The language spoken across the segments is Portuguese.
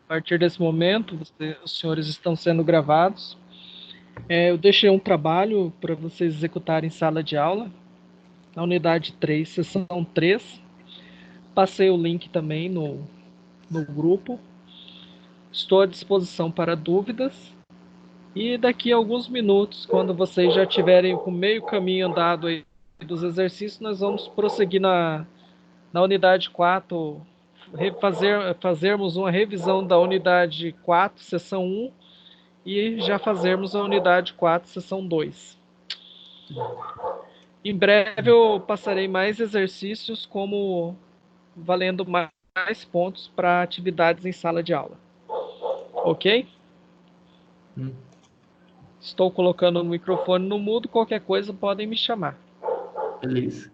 A partir desse momento, os senhores estão sendo gravados. Eu deixei um trabalho para vocês executarem em sala de aula, na unidade 3, sessão 3. Passei o link também no grupo. Estou à disposição para dúvidas. E daqui a alguns minutos, quando vocês já tiverem com meio caminho andado aí dos exercícios, nós vamos prosseguir na unidade 4, fazermos uma revisão da unidade 4, sessão 1, e já fazermos a unidade 4, sessão 2. Em breve eu passarei mais exercícios, como valendo mais pontos para atividades em sala de aula. Ok? Hum, Estou colocando o microfone no mudo, qualquer coisa podem me chamar. beleza.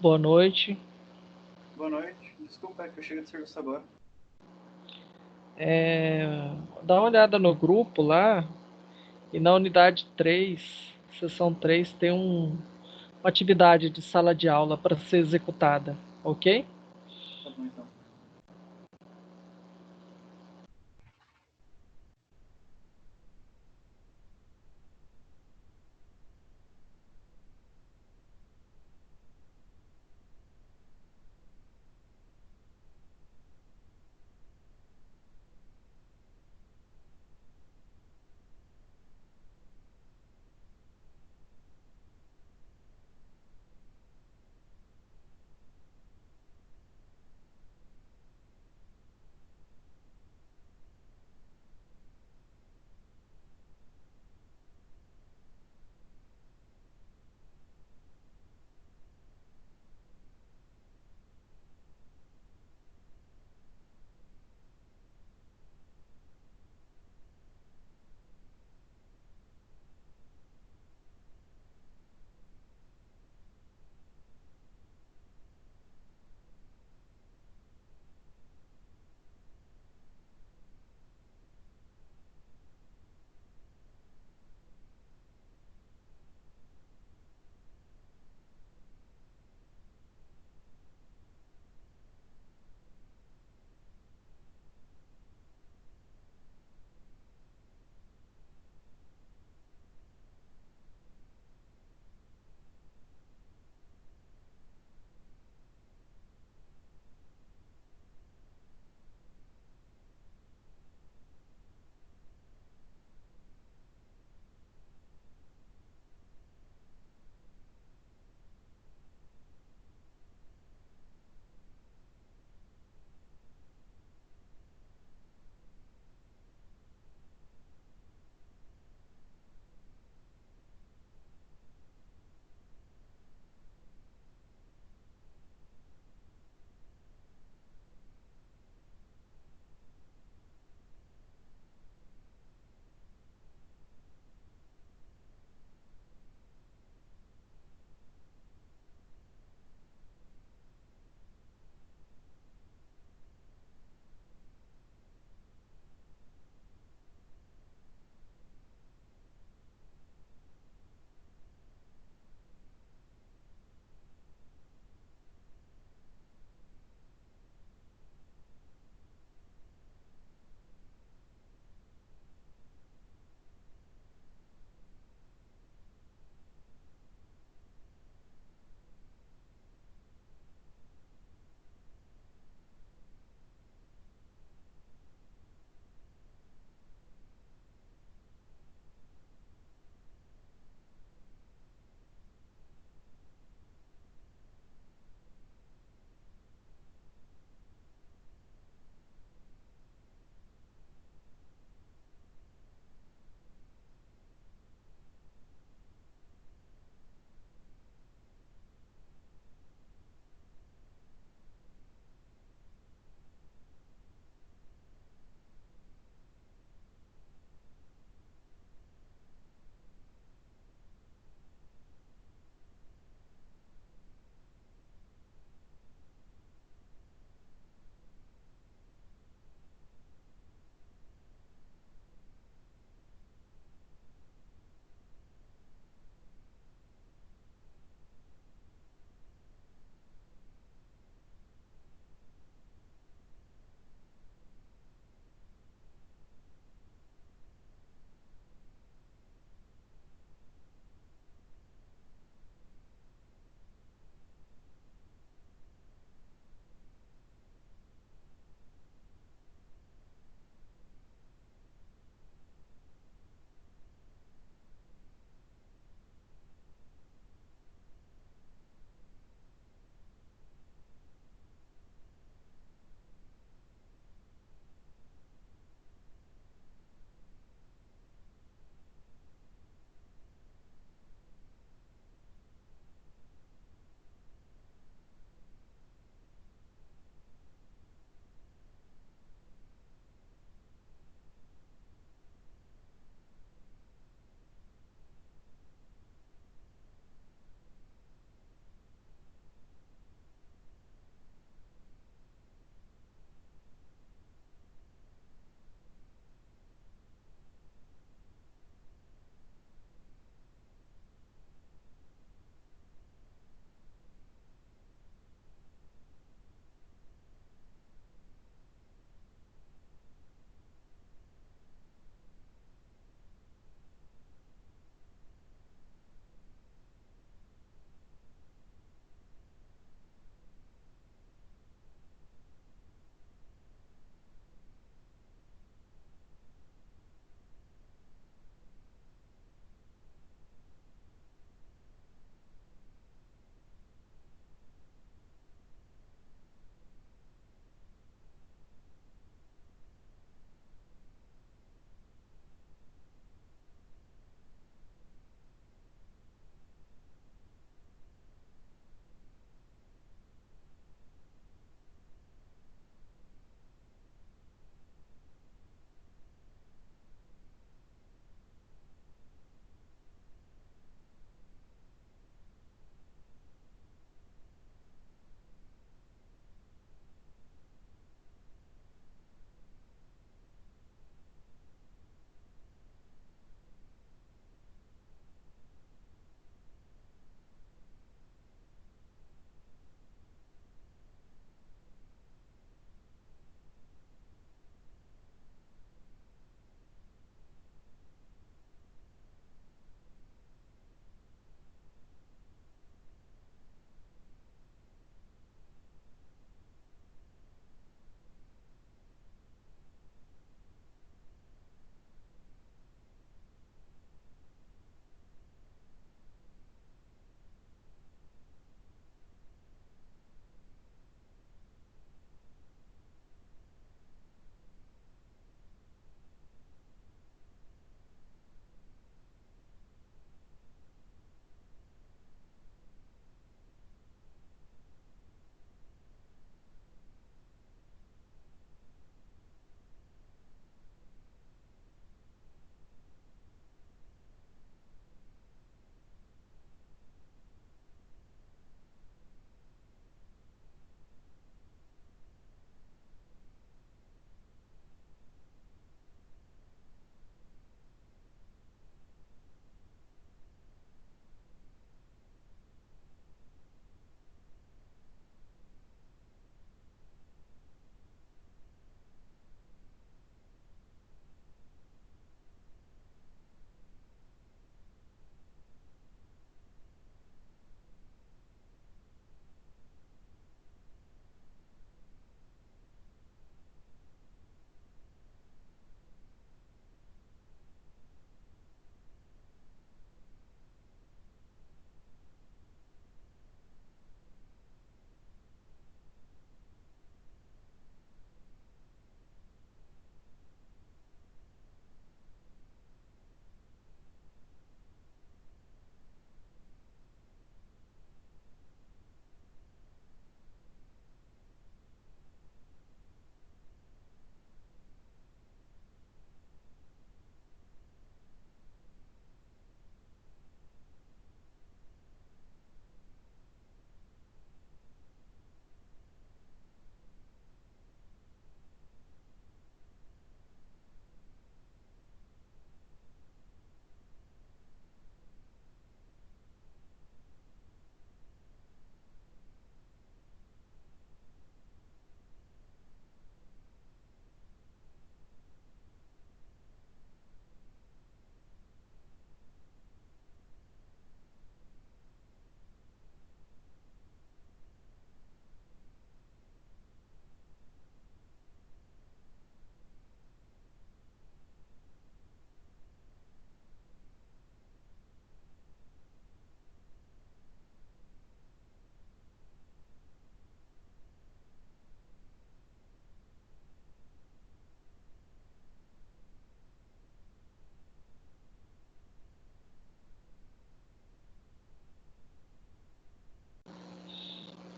Boa noite. Boa noite. Desculpa, é que eu cheguei de serviço agora. Dá uma olhada no grupo lá e na unidade 3, sessão 3, tem uma atividade de sala de aula para ser executada, ok? Tá bom, então.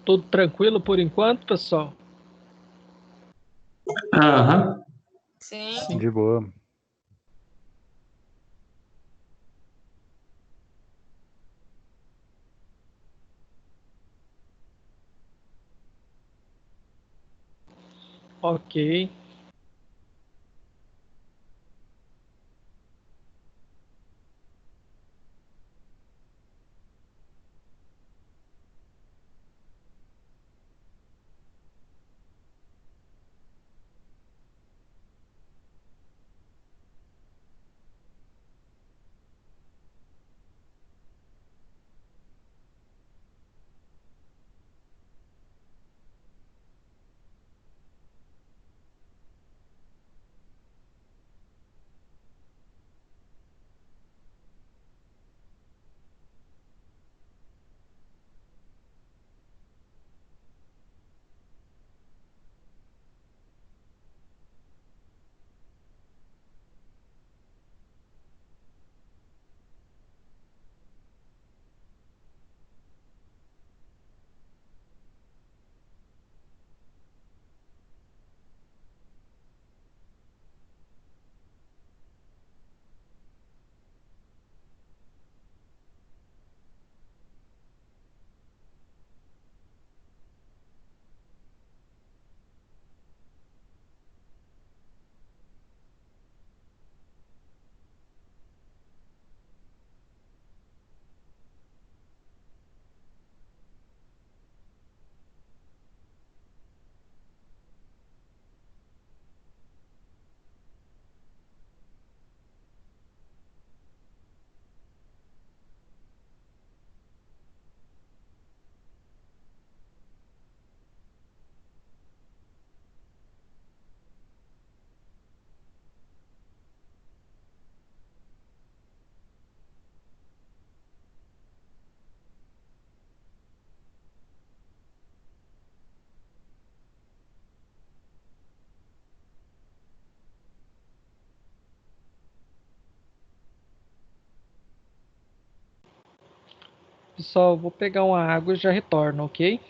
Tudo tranquilo por enquanto, pessoal? Aham. Sim. De boa. Ok. Pessoal, vou pegar uma água e já retorno, ok?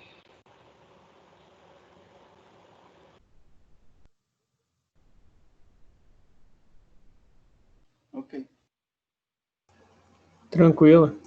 Ok. Tranquilo.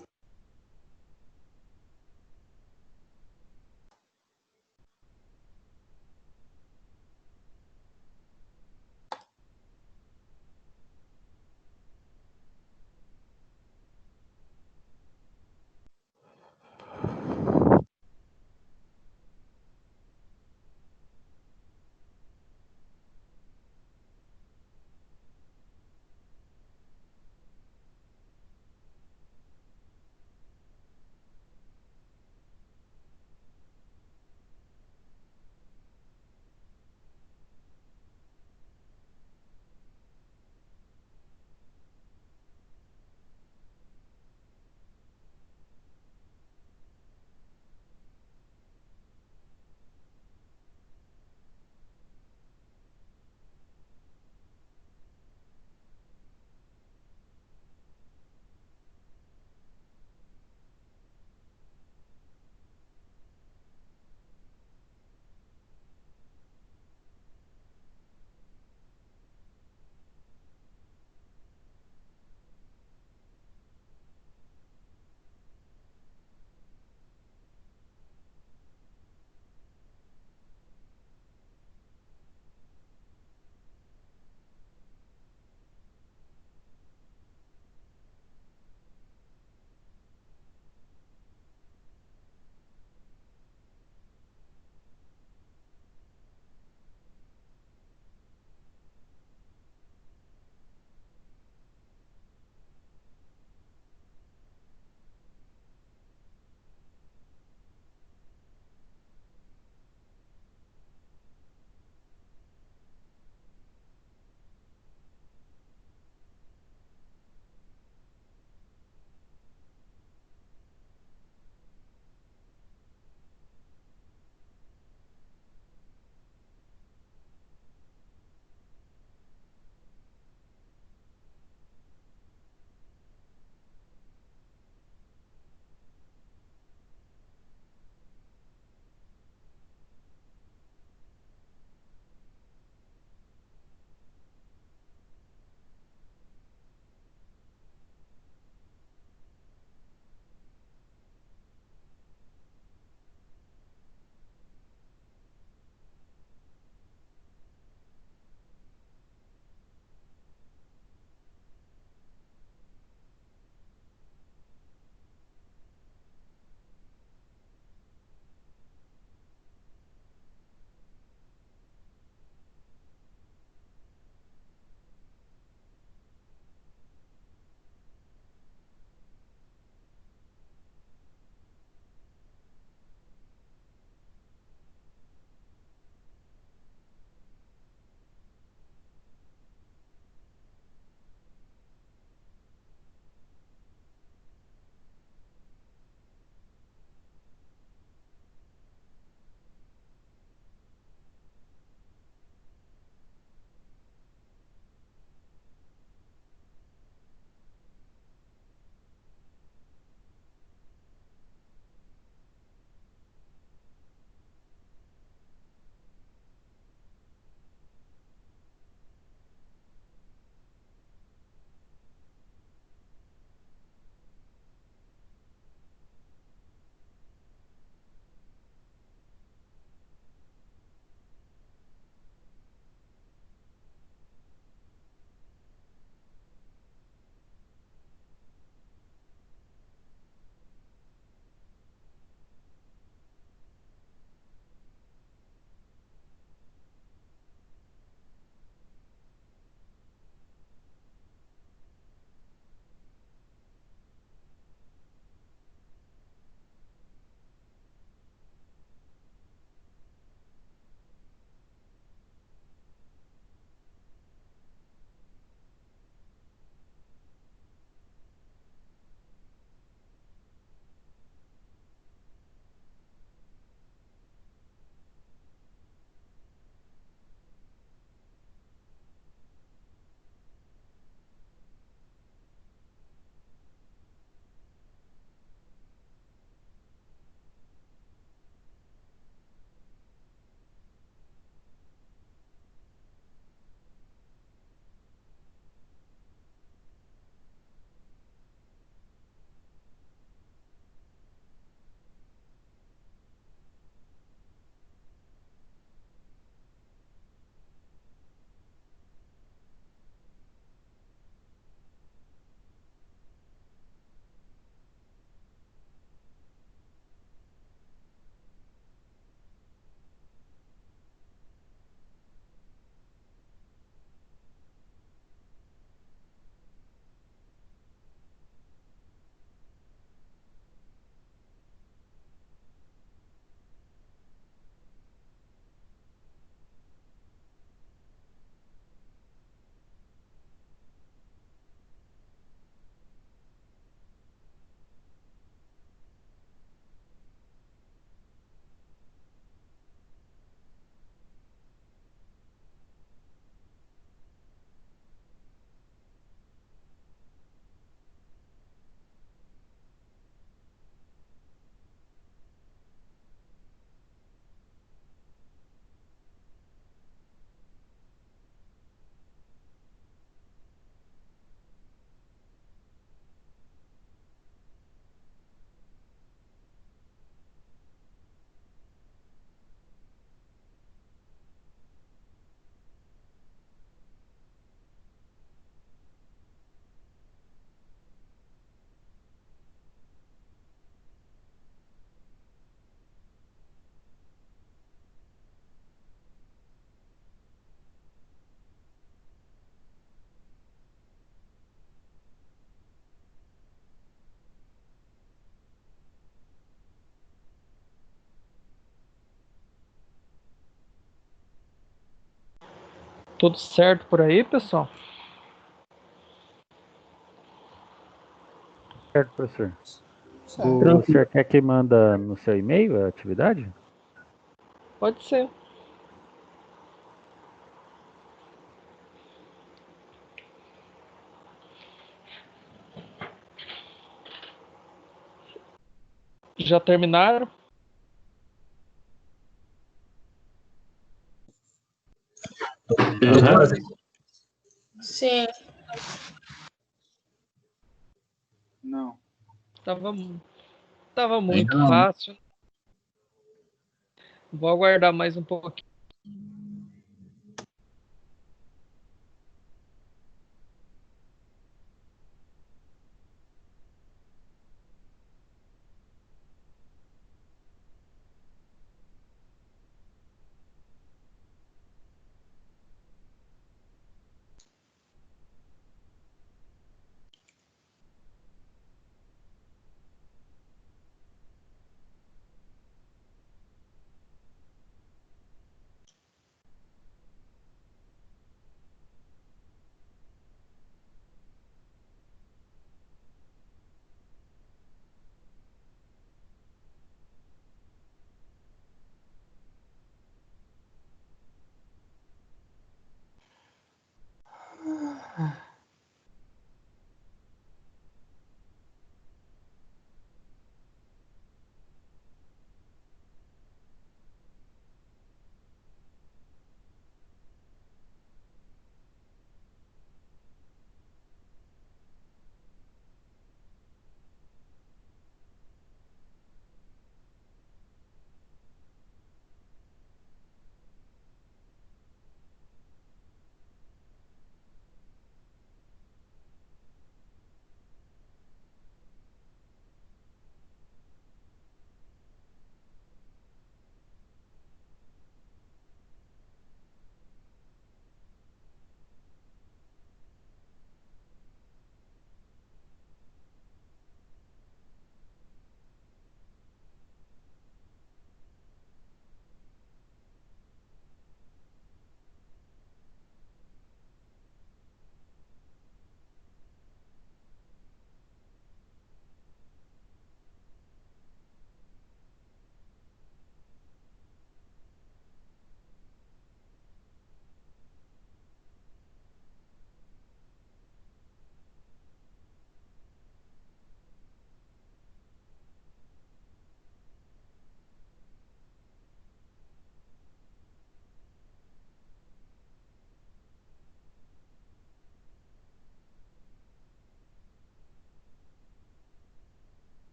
Tudo certo por aí, pessoal? Certo, professor. Certo. O senhor quer que manda no seu e-mail a atividade? Pode ser. Já terminaram? Sim. Não. Tava muito Ainda não. fácil. Vou aguardar mais um pouquinho.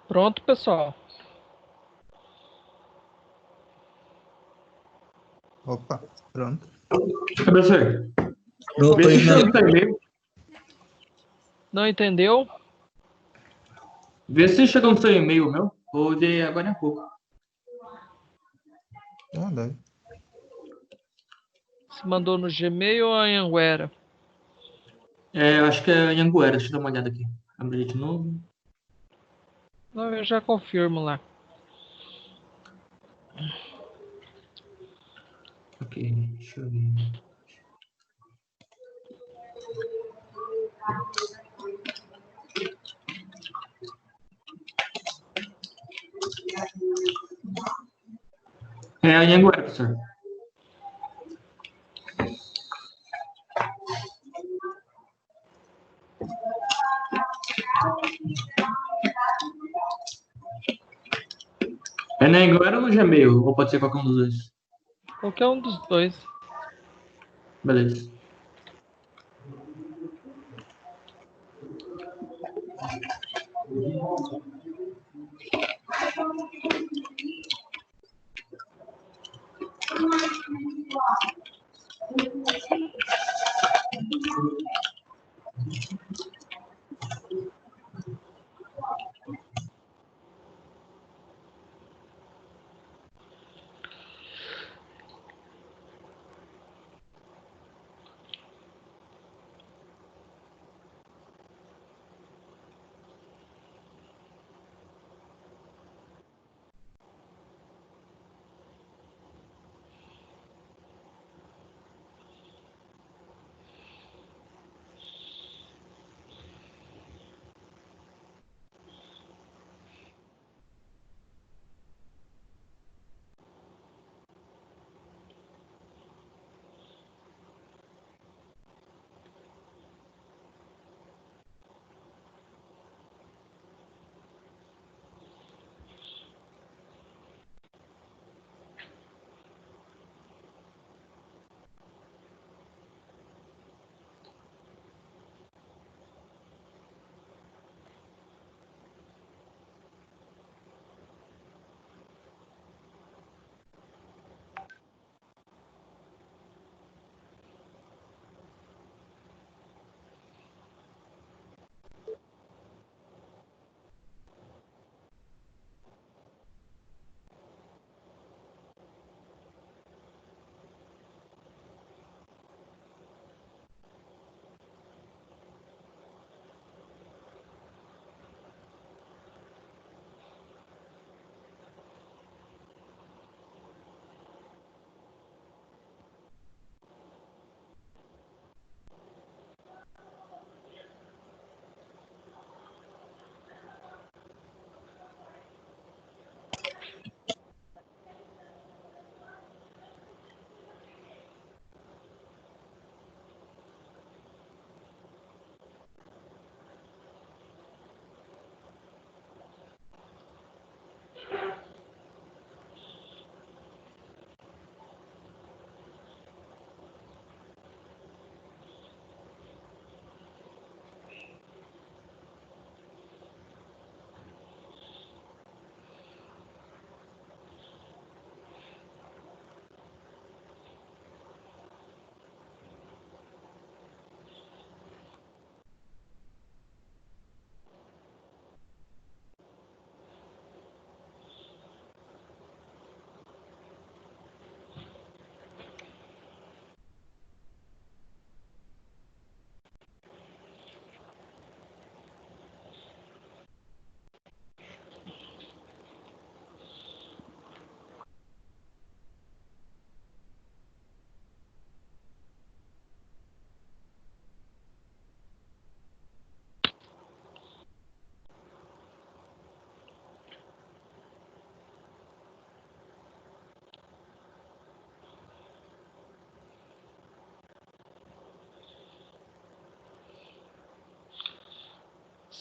Pronto, pessoal. Opa, pronto. Professor, Pronto, vê se ainda chegou no seu e-mail. Não entendeu? Vê se chegou no seu e-mail, meu. Vou ver agora há pouco. não. Deve. Se mandou no Gmail ou em Anguera? Eu acho que é em Anguera. Deixa eu dar uma olhada aqui. Abrir de novo. Não, eu já confirmo lá. Ok, deixa eu ver. É em Anguera, professor. É na Anguera ou no Gmail? Ou pode ser qualquer um dos dois? Qualquer um dos dois. Beleza.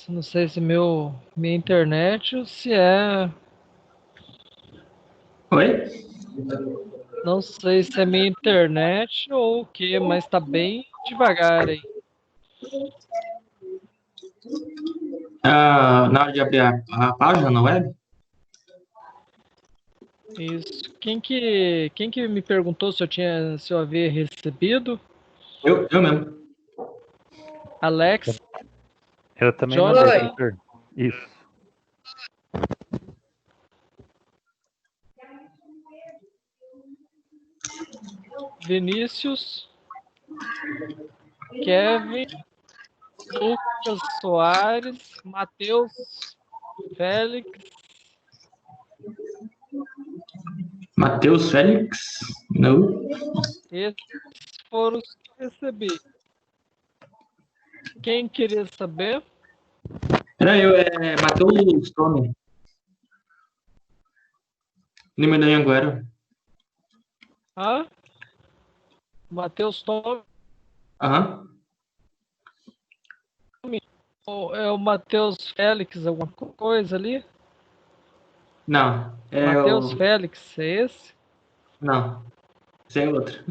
Não sei se minha internet ou se é. Oi? Não sei se é minha internet ou o que, mas tá bem devagar aí. Na hora de abrir a página na web? Isso. Quem que me perguntou se eu havia recebido? Eu mesmo. Alex, Eu também Johnny, mandei, Oi. professor. Isso. Vinícius, Kevin, Lucas Soares, Matheus, Félix. Matheus Félix? Não. Esses foram os que eu recebi. Quem queria saber? Era eu, Matheus Tome. Número da Anguera. Ah, Matheus Tome. Aham. Ou é o Matheus Félix, alguma coisa ali? Não. É Matheus o. Félix, é esse? Não. Sem outro.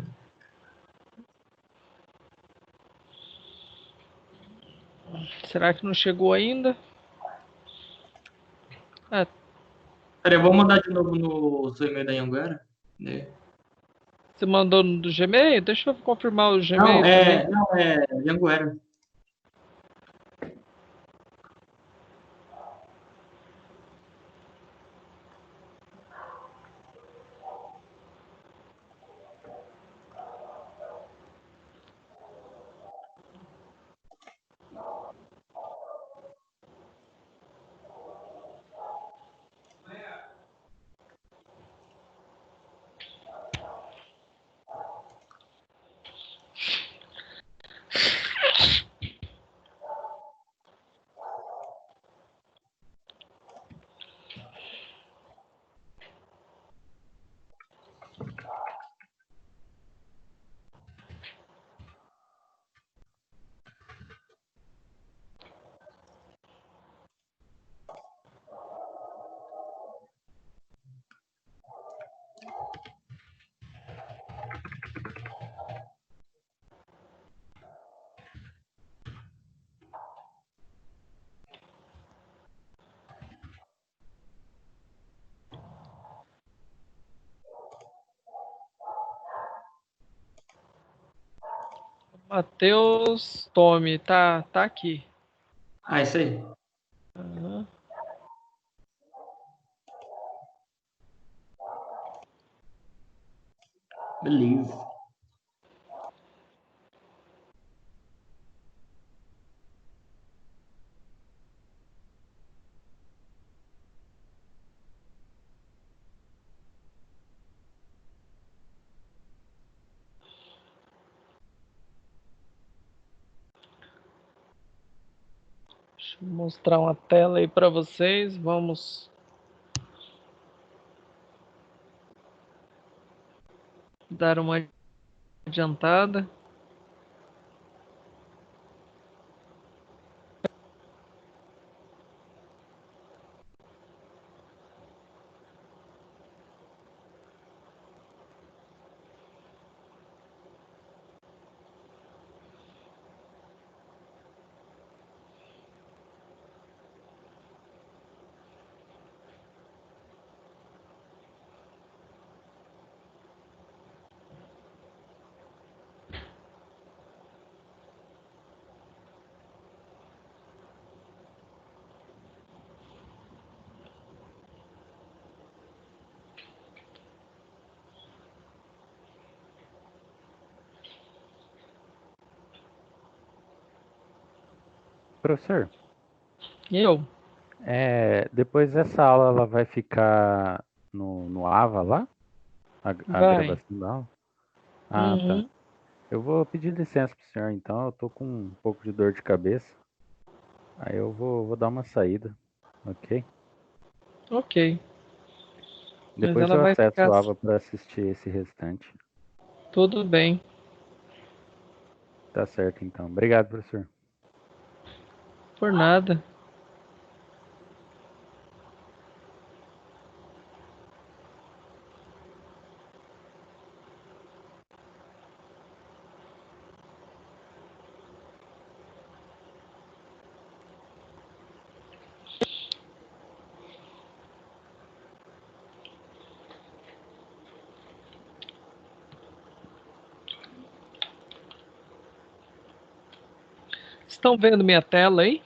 Será que não chegou ainda? Ah, Peraí, eu vou mandar de novo no seu e-mail da Anguera. Né? você mandou do Gmail? Deixa eu confirmar o Não, Gmail também. é Anguera. Matheus Tome, tá aqui. Ah, isso aí. Aham. Beleza. Deixa eu mostrar uma tela aí para vocês. Vamos dar uma adiantada. Professor, Eu? depois dessa aula ela vai ficar no AVA lá? A Vai. gravação da aula? Ah, tá. Uhum. Eu vou pedir licença pro senhor, então. Eu tô com um pouco de dor de cabeça. Aí eu vou dar uma saída, ok? Ok. Mas Depois ela eu vai acesso ficar o AVA para assistir esse restante. tudo bem. Tá certo, então. Obrigado, professor. Por nada. estão vendo minha tela aí?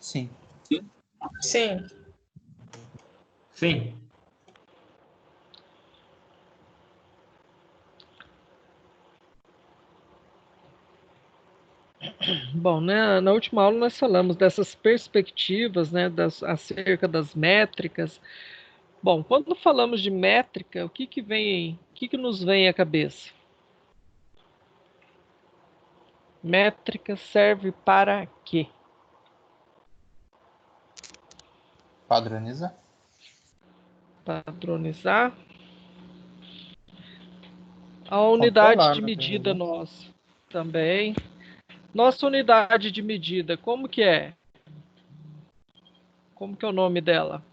Sim. Sim. Sim. Bom, né, na última aula nós falamos dessas perspectivas, né, acerca das métricas. Bom, quando falamos de métrica, o que que nos vem à cabeça? Métrica serve para quê? Padronizar. Padronizar. A unidade Controlar, de na medida verdade. nossa também. Nossa unidade de medida, como que é? Como que é o nome dela?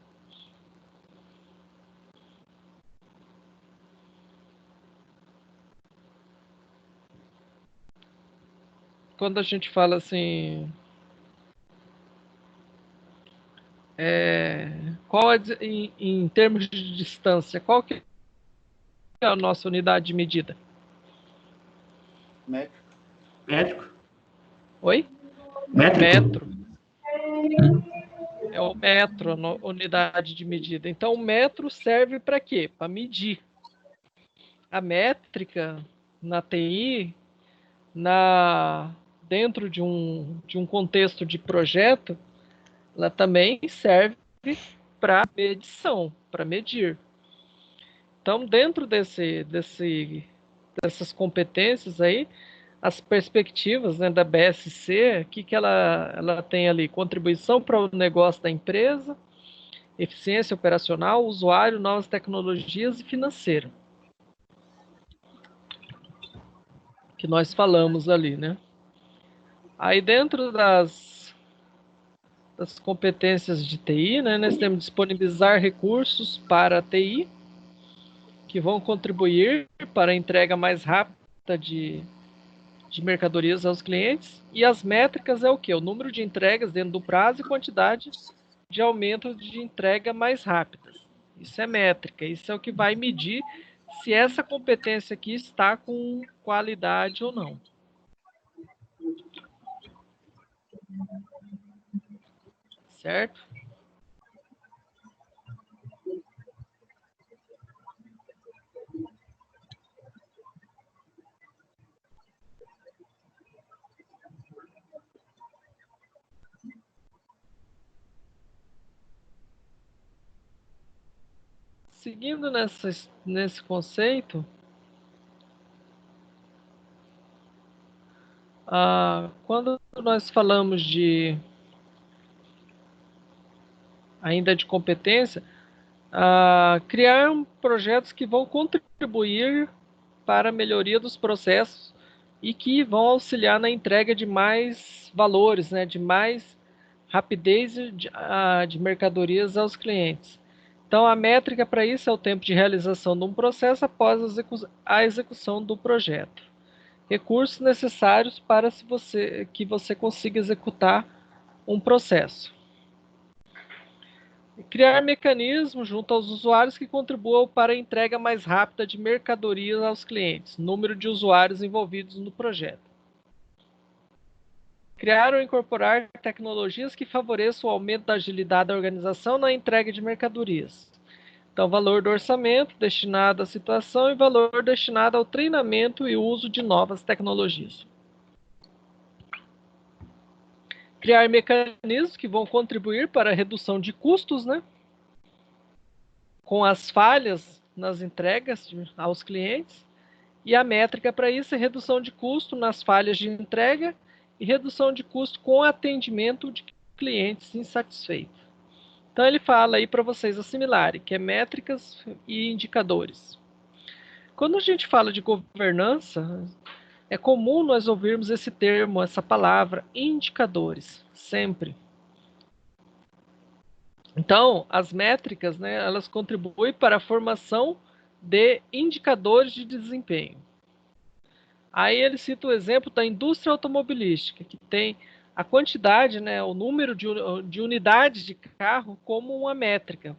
Quando a gente fala assim, qual é, em termos de distância, qual que é a nossa unidade de medida? Métrico. Métrico. Oi? Métrico. Metro. É o metro, a unidade de medida. Então, o metro serve para quê? Para medir. A métrica na TI, dentro de um contexto de projeto, ela também serve para medição, para medir. Então, dentro dessas competências aí, as perspectivas, né, da BSC, o que, que ela tem ali? Contribuição para o negócio da empresa, eficiência operacional, usuário, novas tecnologias e financeiro. Que nós falamos ali, né? Aí dentro das competências de TI, né, nós temos disponibilizar recursos para a TI, que vão contribuir para a entrega mais rápida de mercadorias aos clientes. E as métricas é o quê? O número de entregas dentro do prazo e quantidade de aumento de entrega mais rápidas. Isso é métrica, isso é o que vai medir se essa competência aqui está com qualidade ou não. Certo? Seguindo nesse conceito, quando nós falamos ainda de competência, criar projetos que vão contribuir para a melhoria dos processos e que vão auxiliar na entrega de mais valores, né, de mais rapidez de mercadorias aos clientes. Então, a métrica para isso é o tempo de realização de um processo após a execução do projeto. Recursos necessários para que você consiga executar um processo. Criar mecanismos junto aos usuários que contribuam para a entrega mais rápida de mercadorias aos clientes, número de usuários envolvidos no projeto. Criar ou incorporar tecnologias que favoreçam o aumento da agilidade da organização na entrega de mercadorias. Então, valor do orçamento destinado à situação e valor destinado ao treinamento e uso de novas tecnologias. Criar mecanismos que vão contribuir para a redução de custos, né? Com as falhas nas entregas aos clientes. E a métrica para isso é redução de custo nas falhas de entrega e redução de custo com atendimento de clientes insatisfeitos. Então ele fala aí para vocês assimilarem, que é métricas e indicadores. Quando a gente fala de governança, é comum nós ouvirmos esse termo, essa palavra, indicadores, sempre. Então, as métricas, né, elas contribuem para a formação de indicadores de desempenho. Aí ele cita o exemplo da indústria automobilística, que tem a quantidade, né, o número de unidades de carro como uma métrica.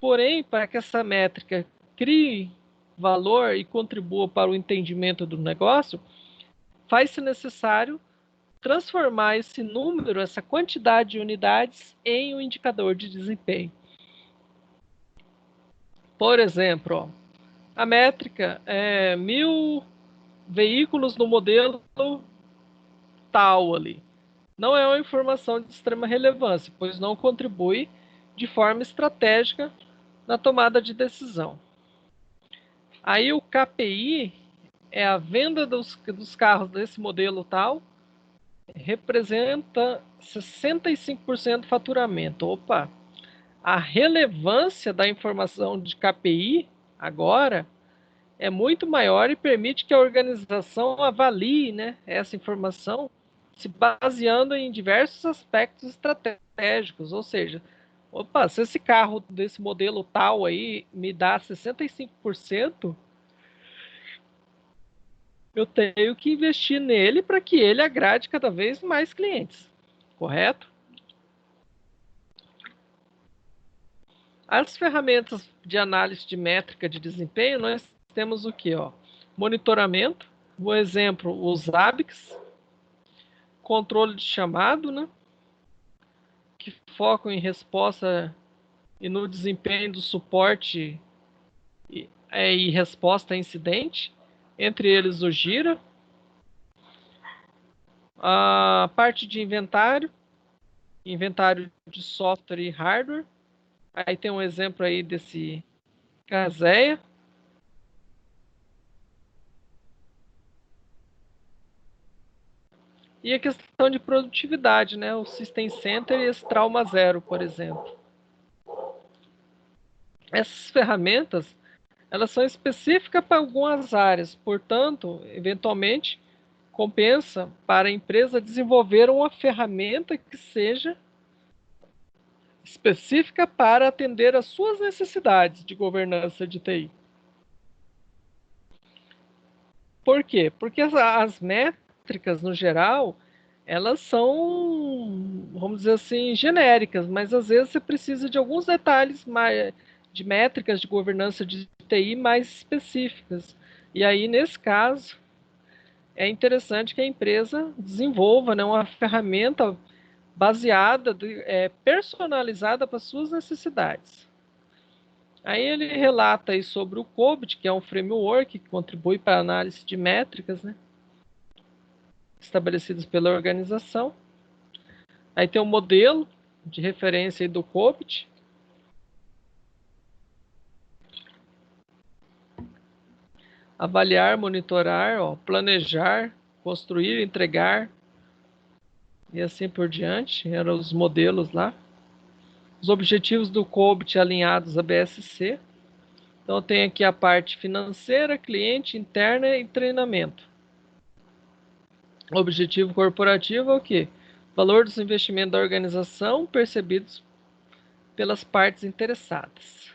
Porém, para que essa métrica crie valor e contribua para o entendimento do negócio, faz-se necessário transformar esse número, essa quantidade de unidades, em um indicador de desempenho. Por exemplo, ó, a métrica é 1000 veículos no modelo tal ali. Não é uma informação de extrema relevância, pois não contribui de forma estratégica na tomada de decisão. Aí o KPI é a venda dos carros desse modelo tal, representa 65% do faturamento. Opa! A relevância da informação de KPI agora é muito maior e permite que a organização avalie, né, essa informação se baseando em diversos aspectos estratégicos, ou seja, opa, se esse carro desse modelo tal aí me dá 65%, eu tenho que investir nele para que ele agrade cada vez mais clientes, correto? As ferramentas de análise de métrica de desempenho, nós temos o que? Monitoramento, por exemplo, os ABICs, controle de chamado, né? Que focam em resposta e no desempenho do suporte e resposta a incidente, entre eles o Gira. A parte de inventário de software e hardware. Aí tem um exemplo aí desse Kaseya. E a questão de produtividade, né? O System Center e esse Trauma Zero, por exemplo. Essas ferramentas, elas são específicas para algumas áreas, portanto, eventualmente, compensa para a empresa desenvolver uma ferramenta que seja específica para atender às suas necessidades de governança de TI. Por quê? Porque as métricas, no geral, elas são, vamos dizer assim, genéricas, mas às vezes você precisa de alguns detalhes de métricas de governança de TI mais específicas. E aí, nesse caso, é interessante que a empresa desenvolva, né, uma ferramenta baseada, personalizada para suas necessidades. Aí ele relata aí sobre o COBIT, que é um framework que contribui para a análise de métricas, né, estabelecidas pela organização. Aí tem um modelo de referência aí do COBIT. Avaliar, monitorar, planejar, construir, entregar e assim por diante. Eram os modelos lá. Os objetivos do COBIT alinhados a BSC. Então tem aqui a parte financeira, cliente, interna e treinamento. O objetivo corporativo é o quê? Valor dos investimentos da organização percebidos pelas partes interessadas.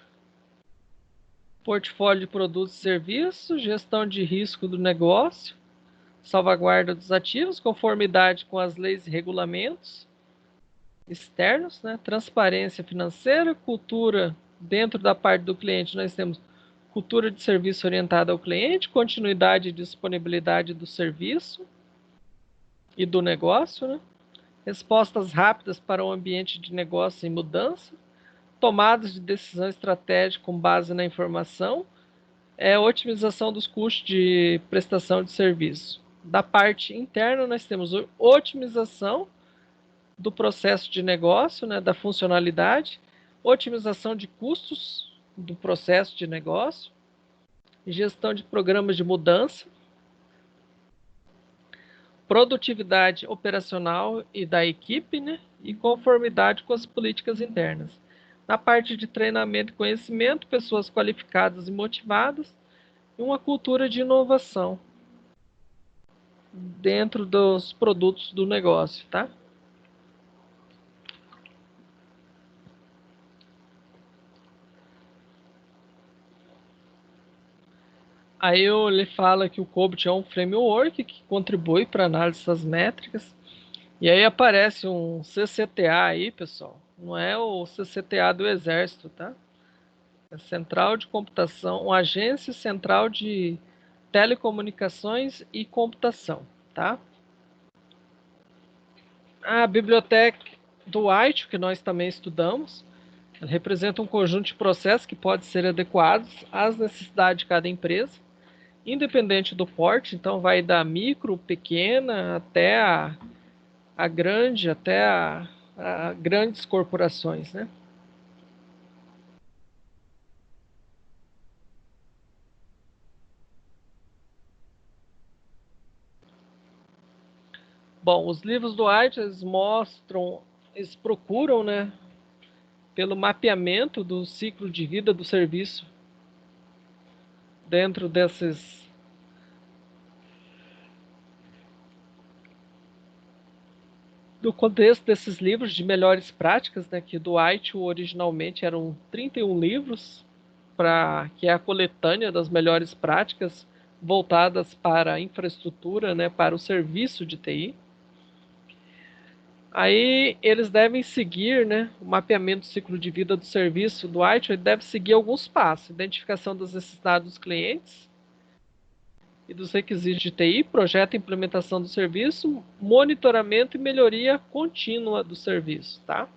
Portfólio de produtos e serviços, gestão de risco do negócio, salvaguarda dos ativos, conformidade com as leis e regulamentos externos, né? Transparência financeira, cultura dentro da parte do cliente, nós temos cultura de serviço orientada ao cliente, continuidade e disponibilidade do serviço e do negócio, né? Respostas rápidas para o ambiente de negócio em mudança, tomadas de decisão estratégica com base na informação, otimização dos custos de prestação de serviço. Da parte interna, nós temos otimização do processo de negócio, né, da funcionalidade, otimização de custos do processo de negócio, gestão de programas de mudança, produtividade operacional e da equipe, né, e conformidade com as políticas internas. Na parte de treinamento e conhecimento, pessoas qualificadas e motivadas, e uma cultura de inovação dentro dos produtos do negócio, tá? Aí ele fala que o COBIT é um framework que contribui para a análise dessas métricas. E aí aparece um CCTA aí, pessoal. Não é o CCTA do Exército, tá? É Central de Computação, uma agência central de telecomunicações e computação, tá? tá? A biblioteca do White, que nós também estudamos, ela representa um conjunto de processos que podem ser adequados às necessidades de cada empresa, independente do porte. Então, vai da micro, pequena, até a grande, até a grandes corporações, né? Bom, os livros do White, eles procuram, né, pelo mapeamento do ciclo de vida do serviço dentro do contexto desses livros de melhores práticas, né, que do White originalmente eram 31 livros, que é a coletânea das melhores práticas voltadas para a infraestrutura, né, para o serviço de TI. Aí eles devem seguir, né, o mapeamento do ciclo de vida do serviço do White, ele deve seguir alguns passos: identificação das necessidades dos clientes e dos requisitos de TI, projeto e implementação do serviço, monitoramento e melhoria contínua do serviço, tá?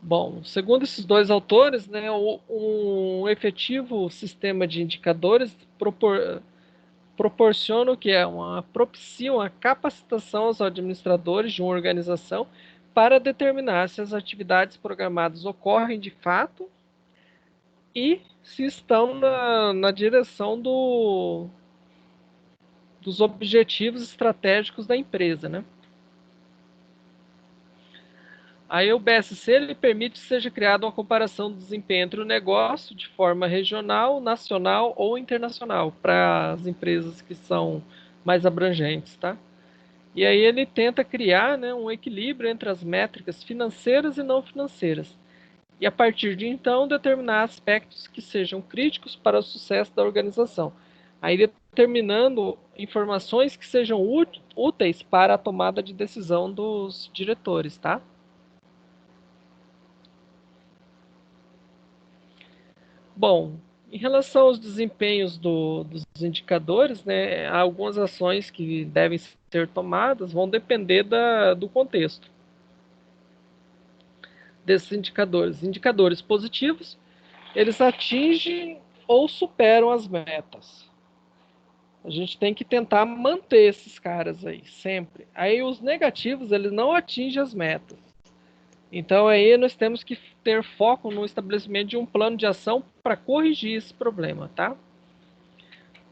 Bom, segundo esses dois autores, né, um efetivo sistema de indicadores proporciona o que é propicia uma capacitação aos administradores de uma organização para determinar se as atividades programadas ocorrem de fato e se estão na direção dos objetivos estratégicos da empresa, né? Aí o BSC ele permite que seja criada uma comparação do desempenho entre o negócio de forma regional, nacional ou internacional para as empresas que são mais abrangentes, tá? E aí ele tenta criar, né, um equilíbrio entre as métricas financeiras e não financeiras. E a partir de então determinar aspectos que sejam críticos para o sucesso da organização. Aí determinando informações que sejam úteis para a tomada de decisão dos diretores, tá? Bom, em relação aos desempenhos dos indicadores, né, algumas ações que devem ser tomadas vão depender do contexto desses indicadores. Indicadores positivos, eles atingem ou superam as metas. A gente tem que tentar manter esses caras aí, sempre. Aí os negativos, eles não atingem as metas. Então aí nós temos que ter foco no estabelecimento de um plano de ação para corrigir esse problema, tá?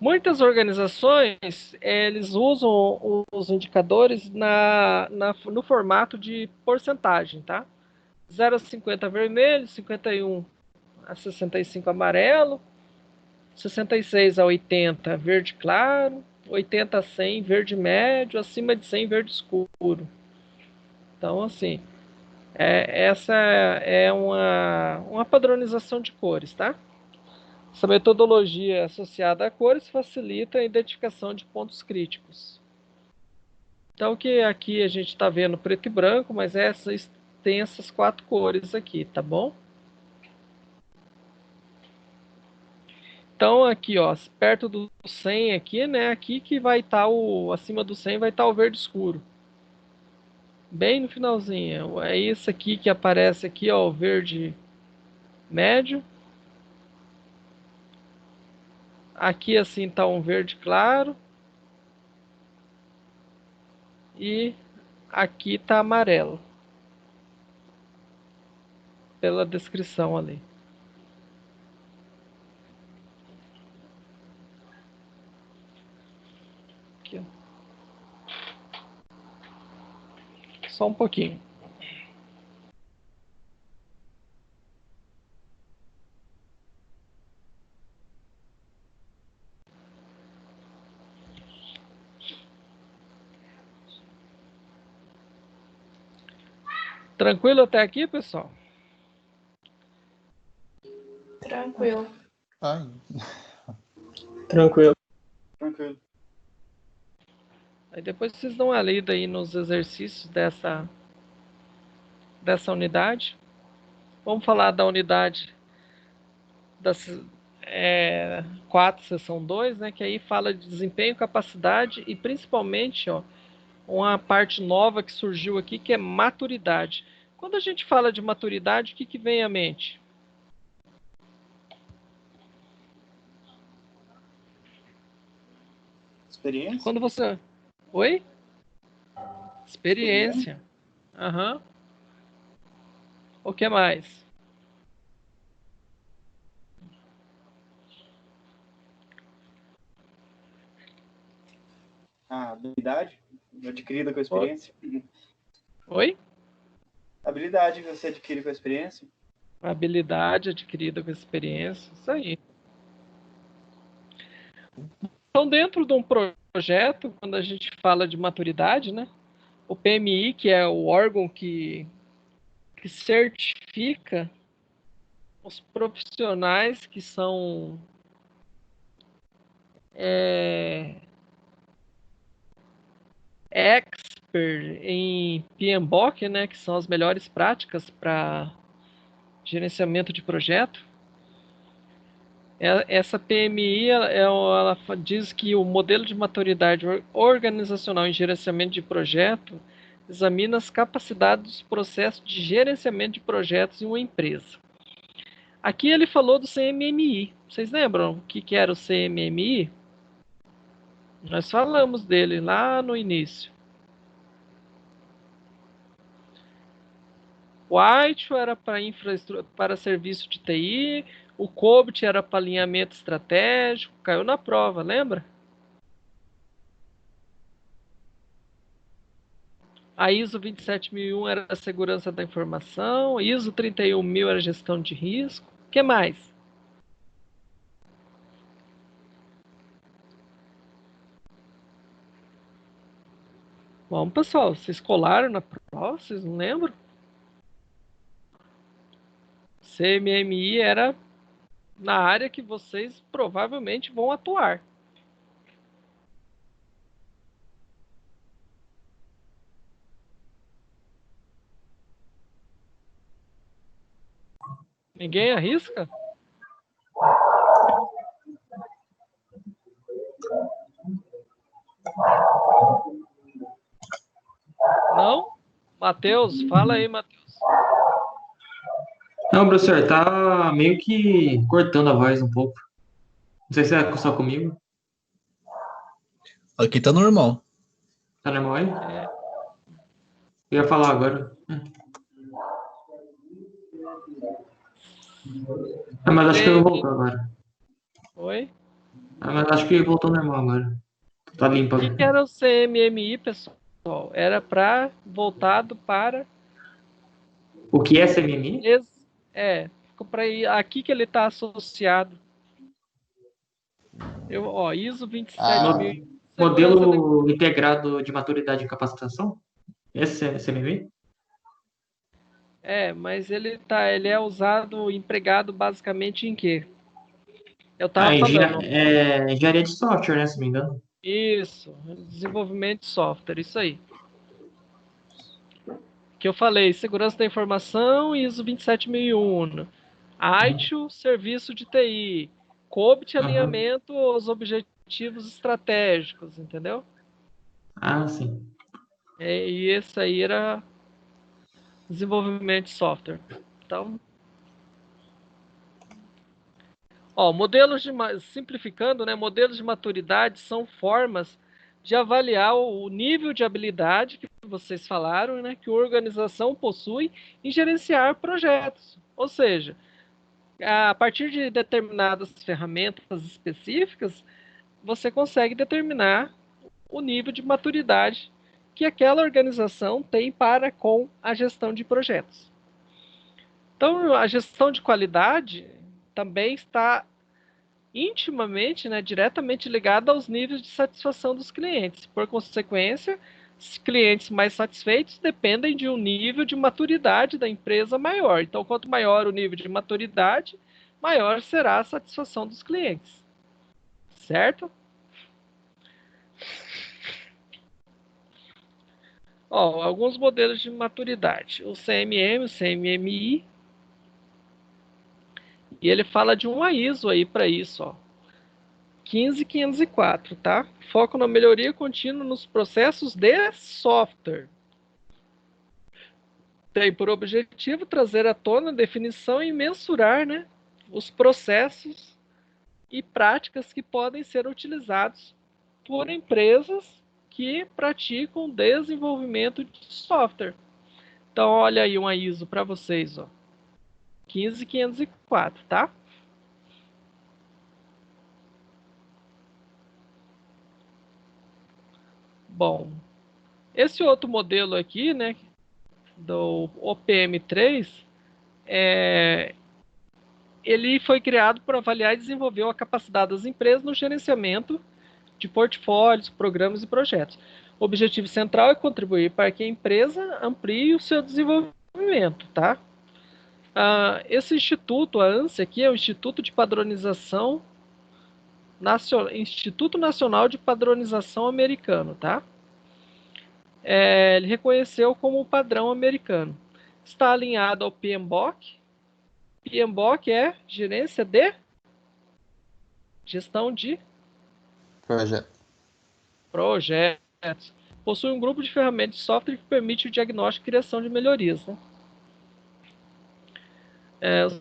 Muitas organizações, eles usam os indicadores no formato de porcentagem, tá? 0 a 50 vermelho, 51 a 65 amarelo, 66 a 80 verde claro, 80 a 100 verde médio, acima de 100 verde escuro. Então, assim, essa é uma padronização de cores, tá? Essa metodologia associada a cores facilita a identificação de pontos críticos. Então, que aqui a gente está vendo preto e branco, mas tem essas 4 cores aqui, tá bom? Então, aqui, ó, perto do 100 aqui, né? Aqui que vai estar acima do 100 vai estar o verde escuro. Bem no finalzinho. É isso aqui que aparece aqui, ó, o verde médio. Aqui assim tá um verde claro. E aqui tá amarelo. Pela descrição ali. Aqui, ó. Só um pouquinho. Tranquilo até aqui, pessoal? Tranquilo. Ai, Tranquilo. Tranquilo. Aí depois vocês dão uma lida aí nos exercícios dessa unidade. Vamos falar da unidade da 4, seção 2, né? Que aí fala de desempenho, capacidade e principalmente, ó, uma parte nova que surgiu aqui que é maturidade. Quando a gente fala de maturidade, o que vem à mente? Experiência? Quando você... Oi? Experiência. Aham. O que mais? A habilidade adquirida com a experiência. Oi? Habilidade que você adquire com a experiência. Habilidade adquirida com experiência. Isso aí. Então, dentro de um projeto, quando a gente fala de maturidade, né? O PMI, que é o órgão que certifica os profissionais que são expert em PMBOK, né, que são as melhores práticas para gerenciamento de projeto. Essa PMI ela diz que o modelo de maturidade organizacional em gerenciamento de projeto examina as capacidades dos processos de gerenciamento de projetos em uma empresa. Aqui ele falou do CMMI. Vocês lembram o que era o CMMI? Nós falamos dele lá no início. O AITO era para infraestrutura, para serviço de TI, o COBIT era para alinhamento estratégico, caiu na prova, lembra? A ISO 27001 era a segurança da informação, a ISO 31000 era gestão de risco. O que mais? Bom, pessoal, vocês colaram na prova, vocês não lembram? CMMI era na área que vocês provavelmente vão atuar. Ninguém arrisca? Não? Matheus, fala aí, Matheus. Não, professor, tá meio que cortando a voz um pouco. Não sei se é só comigo. Aqui tá normal. Tá normal aí? É, Eu ia falar agora. Ah, mas acho que eu voltou agora. Oi? Ah, mas acho que voltou normal agora. Tá limpo O que agora. era o CMMI, pessoal? Era para voltado para O que é CMMI? para aqui que ele está associado. ISO Ah, 27000, segurança da... Modelo integrado de maturidade e capacitação? Esse é CMMI? mas ele é usado, empregado basicamente em quê? Eu Ah, estava falando. engenharia de software, né? Se não me engano. Isso, desenvolvimento de software, isso aí. Que eu falei, segurança da informação, ISO 27001. ITIL, serviço de TI. COBIT, Aham. alinhamento aos objetivos estratégicos, entendeu? Ah, sim. E esse aí era desenvolvimento de software. Então, simplificando, né? Modelos de maturidade são formas de avaliar o nível de habilidade que vocês falaram, né? Que a organização possui em gerenciar projetos. Ou seja, a partir de determinadas ferramentas específicas, você consegue determinar o nível de maturidade que aquela organização tem para com a gestão de projetos. Então, a gestão de qualidade também está intimamente, né, diretamente ligada aos níveis de satisfação dos clientes. Por consequência, os clientes mais satisfeitos dependem de um nível de maturidade da empresa maior. Então, quanto maior o nível de maturidade, maior será a satisfação dos clientes. Certo? Alguns modelos de maturidade. O CMM, o CMMI, E ele fala de uma ISO aí para isso, ó. 15504, tá? Foco na melhoria contínua nos processos de software. Tem por objetivo trazer à tona a definição e mensurar, né, os processos e práticas que podem ser utilizados por empresas que praticam desenvolvimento de software. Então, olha aí uma ISO para vocês, ó. 15504, tá? Bom, esse outro modelo aqui, né, do OPM3, ele foi criado para avaliar e desenvolver a capacidade das empresas no gerenciamento de portfólios, programas e projetos. O objetivo central é contribuir para que a empresa amplie o seu desenvolvimento, tá? Esse instituto, a ANSI aqui, é o Instituto de Padronização Instituto Nacional de Padronização Americano, tá? Ele reconheceu como padrão americano. Está alinhado ao PMBOK. PMBOK é gestão de projetos. Possui um grupo de ferramentas de software que permite o diagnóstico e criação de melhorias, né? Os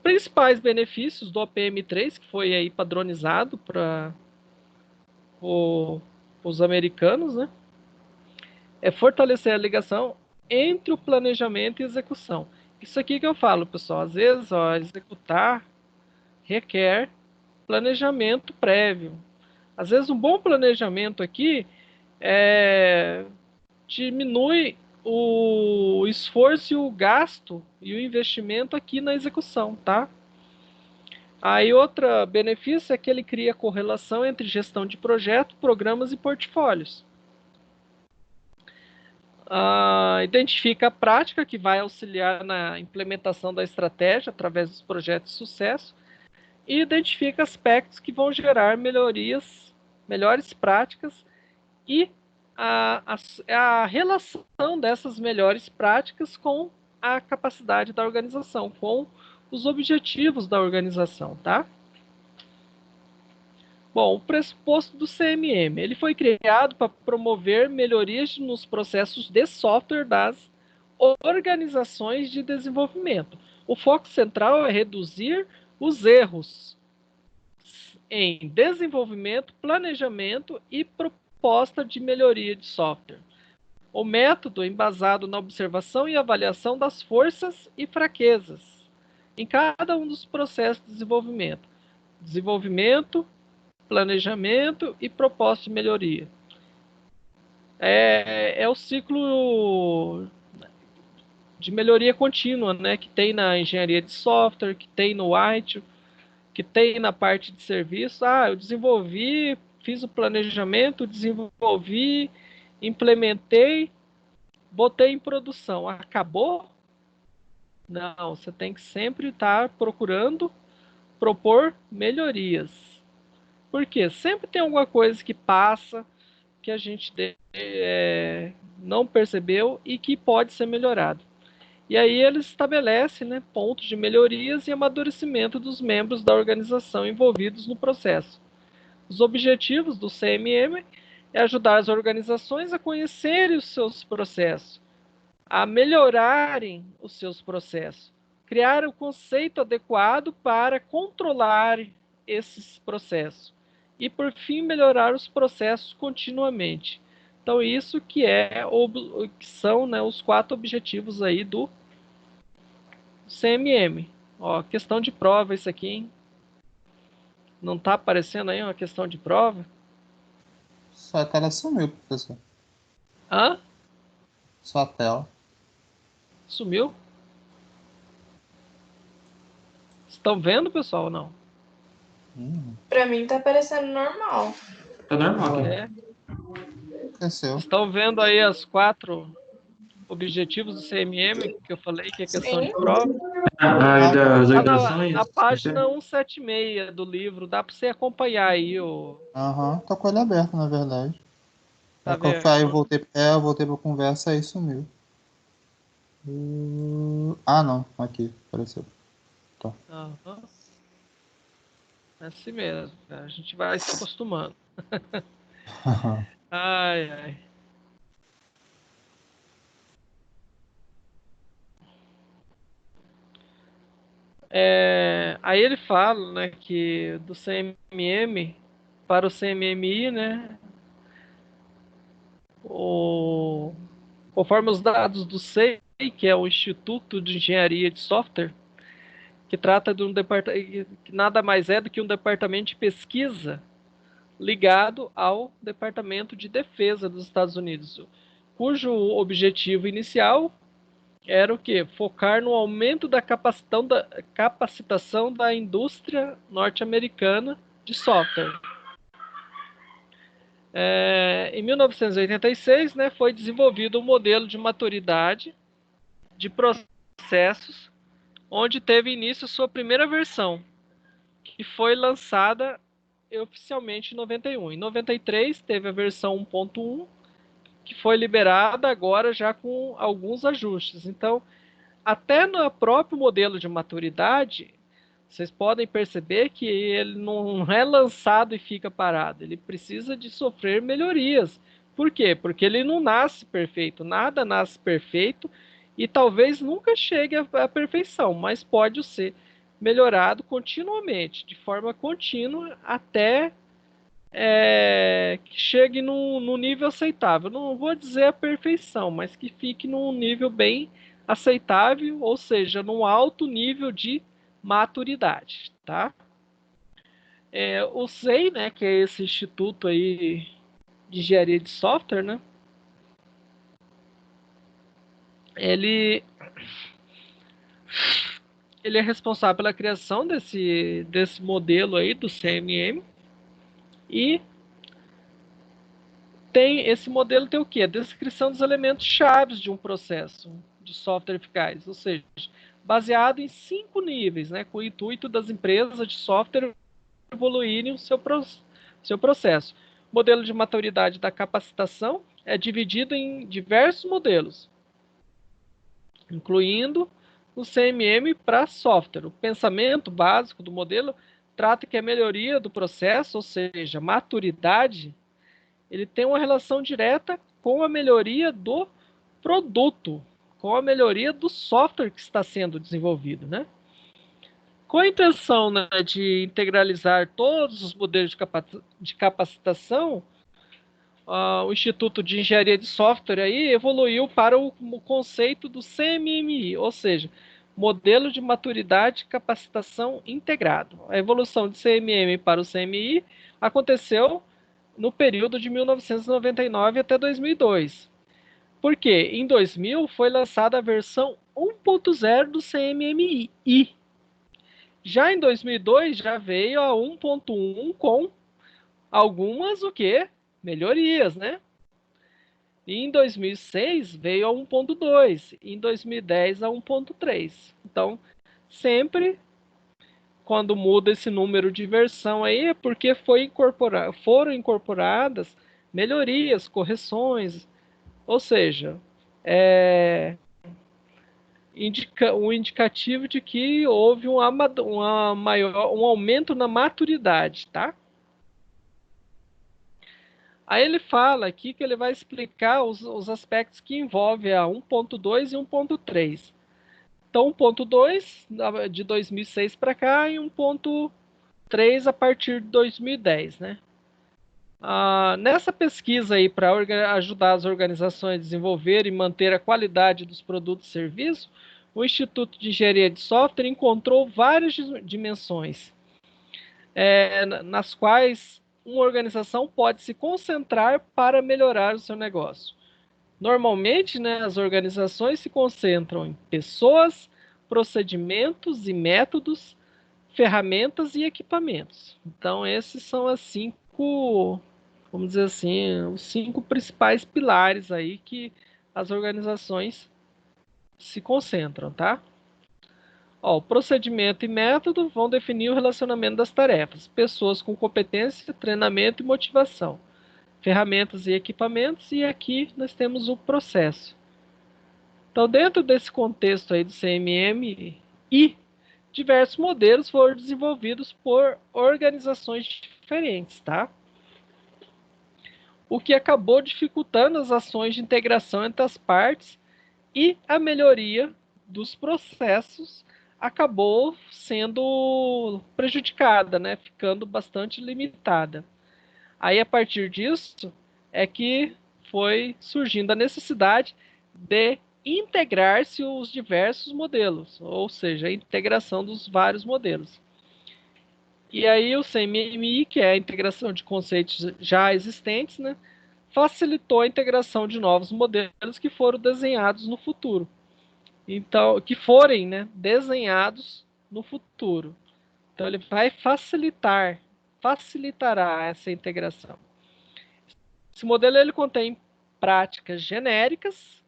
principais benefícios do OPM3, que foi aí padronizado para os americanos, né? É fortalecer a ligação entre o planejamento e execução. Isso aqui que eu falo, pessoal. Às vezes, ó, executar requer planejamento prévio. Às vezes, um bom planejamento aqui diminui o esforço e o gasto e o investimento aqui na execução, tá? Aí outro benefício é que ele cria correlação entre gestão de projeto, programas e portfólios. Identifica a prática que vai auxiliar na implementação da estratégia através dos projetos de sucesso e identifica aspectos que vão gerar melhores práticas e a relação dessas melhores práticas com a capacidade da organização, com os objetivos da organização, tá? Bom, o pressuposto do CMM, ele foi criado para promover melhorias nos processos de software das organizações de desenvolvimento. O foco central é reduzir os erros em desenvolvimento, planejamento e proposta de melhoria de software. O método é embasado na observação e avaliação das forças e fraquezas em cada um dos processos de desenvolvimento. Desenvolvimento, planejamento e proposta de melhoria. É o ciclo de melhoria contínua, né, que tem na engenharia de software, que tem no IT, que tem na parte de serviço. Eu desenvolvi, fiz o planejamento, desenvolvi, implementei, botei em produção. Acabou? Não, você tem que sempre estar procurando propor melhorias. Por quê? Sempre tem alguma coisa que passa, que a gente não percebeu e que pode ser melhorado. E aí eles estabelecem, né, pontos de melhorias e amadurecimento dos membros da organização envolvidos no processo. Os objetivos do CMM é ajudar as organizações a conhecerem os seus processos, a melhorarem os seus processos, criar o conceito adequado para controlar esses processos e, por fim, melhorar os processos continuamente. Então, isso que são, né, os 4 objetivos aí do CMM. Ó, questão de prova isso aqui, hein? Não está aparecendo aí uma questão de prova? Sua tela sumiu, professor. Hã? Sua tela. Sumiu? Estão vendo, pessoal, ou não? Pra mim tá parecendo normal. Tá normal aqui. Aconteceu. Estão vendo aí as 4 objetivos do CMM que eu falei, que é questão de prova? Das Tá organizações. na página 176 do livro, dá para você acompanhar aí o. Tô com ele aberto, na verdade. Tá que eu vendo? eu voltei pra conversa e sumiu. Não, aqui, apareceu. Aham. É assim mesmo, cara. A gente vai se acostumando. Ai, ai. Aí ele fala, né, que do CMM para o CMMI, né, conforme os dados do SEI, que é o Instituto de Engenharia de Software, que trata de um departamento que nada mais é do que um departamento de pesquisa ligado ao Departamento de Defesa dos Estados Unidos, cujo objetivo inicial era o quê? Focar no aumento da capacitação da indústria norte-americana de software. Em 1986, né, foi desenvolvido um modelo de maturidade de processos, onde teve início sua primeira versão, que foi lançada oficialmente em 91. Em 93 teve a versão 1.1, que foi liberada agora já com alguns ajustes. Então, até no próprio modelo de maturidade, vocês podem perceber que ele não é lançado e fica parado. Ele precisa de sofrer melhorias. Por quê? Porque ele não nasce perfeito. Nada nasce perfeito e talvez nunca chegue à perfeição, mas pode ser melhorado continuamente, de forma contínua, até que chegue no nível aceitável. Não vou dizer a perfeição, mas que fique num nível bem aceitável, ou seja, num alto nível de maturidade, tá? O SEI, né, que é esse instituto aí de engenharia de software, né? Ele é responsável pela criação desse modelo aí do CMM e esse modelo tem o quê? A descrição dos elementos chaves de um processo de software eficaz, ou seja, baseado em 5 níveis, né, com o intuito das empresas de software evoluírem o seu processo. O modelo de maturidade da capacitação é dividido em diversos modelos, incluindo o CMM para software. O pensamento básico do modelo trata que a melhoria do processo, ou seja, maturidade, ele tem uma relação direta com a melhoria do produto, com a melhoria do software que está sendo desenvolvido, né? Com a intenção, né, de integralizar todos os modelos de capacitação, o Instituto de Engenharia de Software aí evoluiu para o conceito do CMMI, ou seja, Modelo de Maturidade e Capacitação Integrado. A evolução de CMM para o CMI aconteceu no período de 1999 até 2002. Por quê? Em 2000 foi lançada a versão 1.0 do CMMI. Já em 2002 já veio a 1.1 com algumas melhorias, né? E em 2006 veio a 1.2, em 2010 a 1.3. Então, sempre quando muda esse número de versão aí é porque foram incorporadas melhorias, correções, ou seja, um indicativo de que houve um aumento na maturidade, tá? Aí ele fala aqui que ele vai explicar os aspectos que envolvem a 1.2 e 1.3. Então, 1.2 de 2006 para cá e 1.3 a partir de 2010, né? Nessa pesquisa aí para ajudar as organizações a desenvolver e manter a qualidade dos produtos e serviços, o Instituto de Engenharia de Software encontrou várias dimensões nas quais uma organização pode se concentrar para melhorar o seu negócio. Normalmente, né, as organizações se concentram em pessoas, procedimentos e métodos, ferramentas e equipamentos. Então, esses são as 5, vamos dizer assim, os 5 principais pilares aí que as organizações se concentram, tá? O procedimento e método vão definir o relacionamento das tarefas, pessoas com competência, treinamento e motivação, ferramentas e equipamentos, e aqui nós temos o processo. Então, dentro desse contexto aí do CMMI, diversos modelos foram desenvolvidos por organizações diferentes, tá? O que acabou dificultando as ações de integração entre as partes e a melhoria dos processos acabou sendo prejudicada, né? Ficando bastante limitada. Aí, a partir disso, é que foi surgindo a necessidade de integrar-se os diversos modelos, ou seja, a integração dos vários modelos. E aí o CMMI, que é a integração de conceitos já existentes, né, facilitou a integração de novos modelos que foram desenhados no futuro. Então, que forem, né, desenhados no futuro. Então, ele vai facilitará essa integração. Esse modelo ele contém práticas genéricas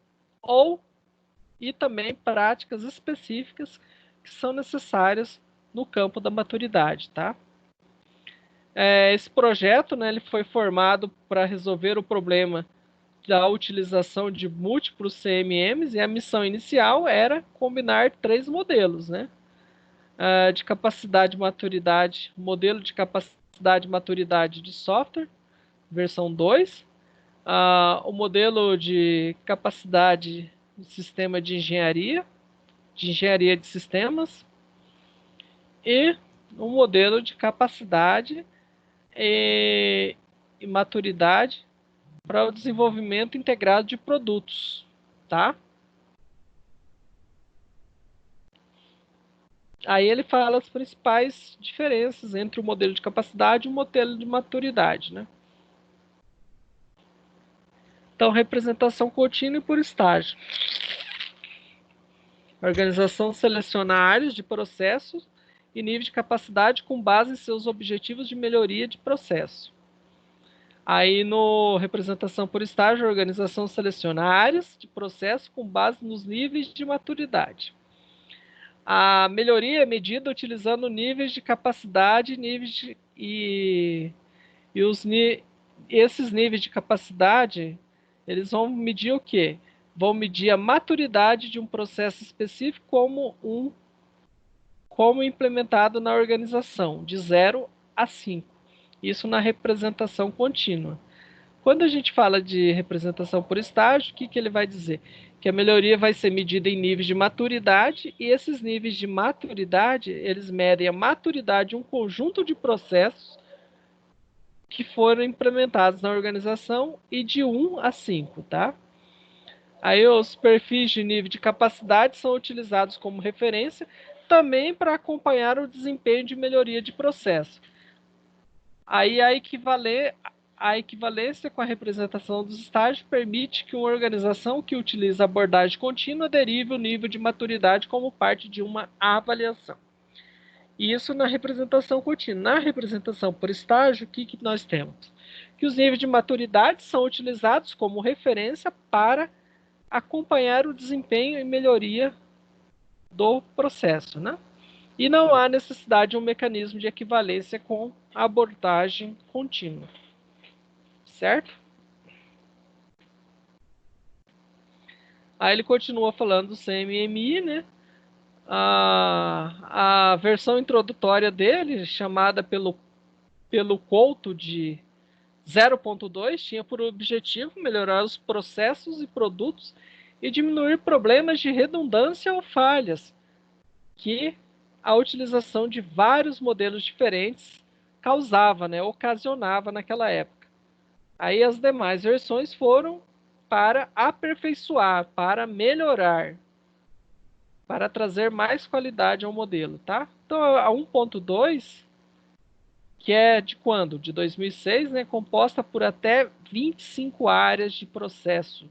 e também práticas específicas que são necessárias no campo da maturidade, tá? Esse projeto, né, ele foi formado para resolver o problema da utilização de múltiplos CMMs e a missão inicial era combinar 3 modelos, né? De capacidade e maturidade, modelo de capacidade e maturidade de software, versão 2, o modelo de capacidade do sistema de engenharia de sistemas, e um modelo de capacidade e maturidade para o desenvolvimento integrado de produtos, tá? Aí ele fala as principais diferenças entre o modelo de capacidade e o modelo de maturidade, né? Então, representação contínua e por estágio. A organização seleciona áreas de processos e nível de capacidade com base em seus objetivos de melhoria de processo. Aí, no representação por estágio, a organização seleciona áreas de processo com base nos níveis de maturidade. A melhoria é medida utilizando níveis de capacidade esses níveis de capacidade, eles vão medir o quê? Vão medir a maturidade de um processo específico como implementado na organização, de 0 a 5. Isso na representação contínua. Quando a gente fala de representação por estágio, o que ele vai dizer? Que a melhoria vai ser medida em níveis de maturidade, e esses níveis de maturidade, eles medem a maturidade de um conjunto de processos que foram implementados na organização e de 1 a 5, tá? Aí os perfis de nível de capacidade são utilizados como referência também para acompanhar o desempenho de melhoria de processo. Aí a equivalência com a representação dos estágios permite que uma organização que utiliza abordagem contínua derive o nível de maturidade como parte de uma avaliação. Isso na representação contínua. Na representação por estágio, o que nós temos? Que os níveis de maturidade são utilizados como referência para acompanhar o desempenho e melhoria do processo, né? E não há necessidade de um mecanismo de equivalência com a abordagem contínua. Certo? Aí ele continua falando do CMMI, né? A versão introdutória dele, chamada pelo Couto de 0.2, tinha por objetivo melhorar os processos e produtos e diminuir problemas de redundância ou falhas que a utilização de vários modelos diferentes causava, né, ocasionava naquela época. Aí as demais versões foram para aperfeiçoar, para melhorar, para trazer mais qualidade ao modelo, tá? Então a 1.2, que é de quando? De 2006, né, composta por até 25 áreas de processo,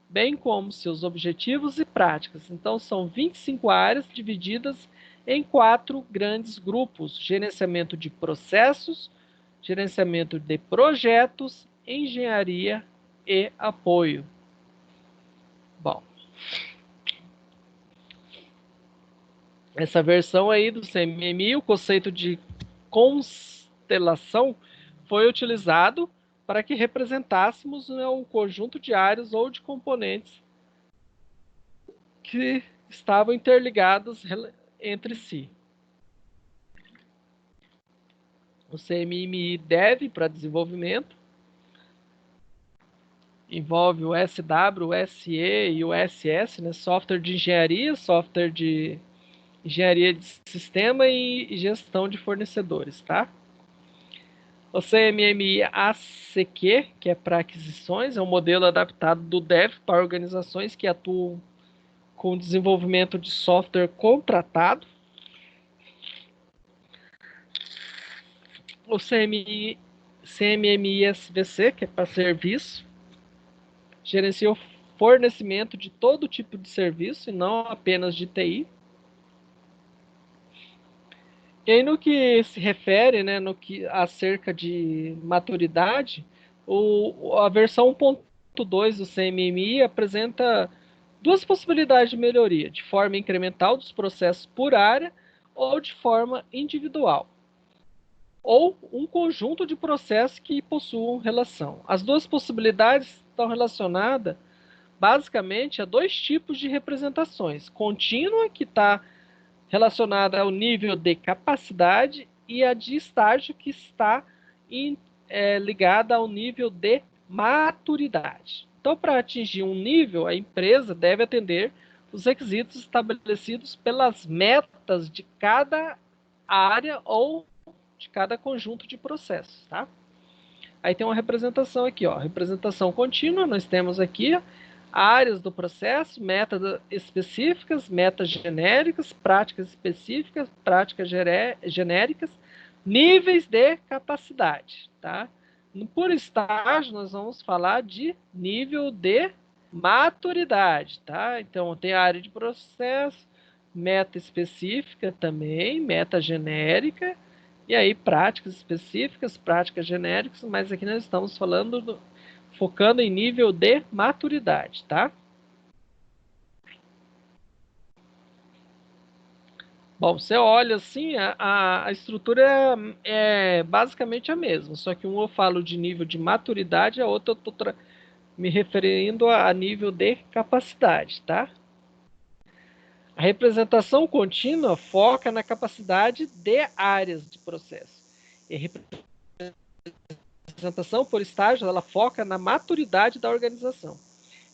bem como seus objetivos e práticas. Então são 25 áreas divididas em 4 grandes grupos: gerenciamento de processos, gerenciamento de projetos, engenharia e apoio. Bom, essa versão aí do CMMI, o conceito de constelação foi utilizado para que representássemos, né, um conjunto de áreas ou de componentes que estavam interligados entre si. o CMMI Dev para desenvolvimento, envolve o SW, o SE e o SS, né? Software de engenharia, software de engenharia de sistema e gestão de fornecedores, tá? O CMMI ACQ, que é para aquisições, é um modelo adaptado do Dev para organizações que atuam com desenvolvimento de software contratado. O CMMI SVC, que é para serviço, gerencia o fornecimento de todo tipo de serviço e não apenas de TI. E aí, no que se refere, né, no que acerca de maturidade, a versão 1.2 do CMMI apresenta duas possibilidades de melhoria, de forma incremental dos processos por área ou de forma individual, ou um conjunto de processos que possuam relação. As duas possibilidades estão relacionadas basicamente a dois tipos de representações: contínua, que está relacionada ao nível de capacidade, e a de estágio, que está ligada ao nível de maturidade. Então, para atingir um nível, a empresa deve atender os requisitos estabelecidos pelas metas de cada área ou de cada conjunto de processos, tá? Aí tem uma representação aqui, ó, representação contínua. Nós temos aqui áreas do processo, metas específicas, metas genéricas, práticas específicas, práticas genéricas, níveis de capacidade, tá? Por estágio, nós vamos falar de nível de maturidade, tá? Então, tem a área de processo, meta específica também, meta genérica, e aí práticas específicas, práticas genéricas, mas aqui nós estamos falando focando em nível de maturidade, tá? Bom, você olha assim, a estrutura é basicamente a mesma, só que um eu falo de nível de maturidade, a outra eu estou me referindo a nível de capacidade, tá? A representação contínua foca na capacidade de áreas de processo. E a representação por estágio, ela foca na maturidade da organização.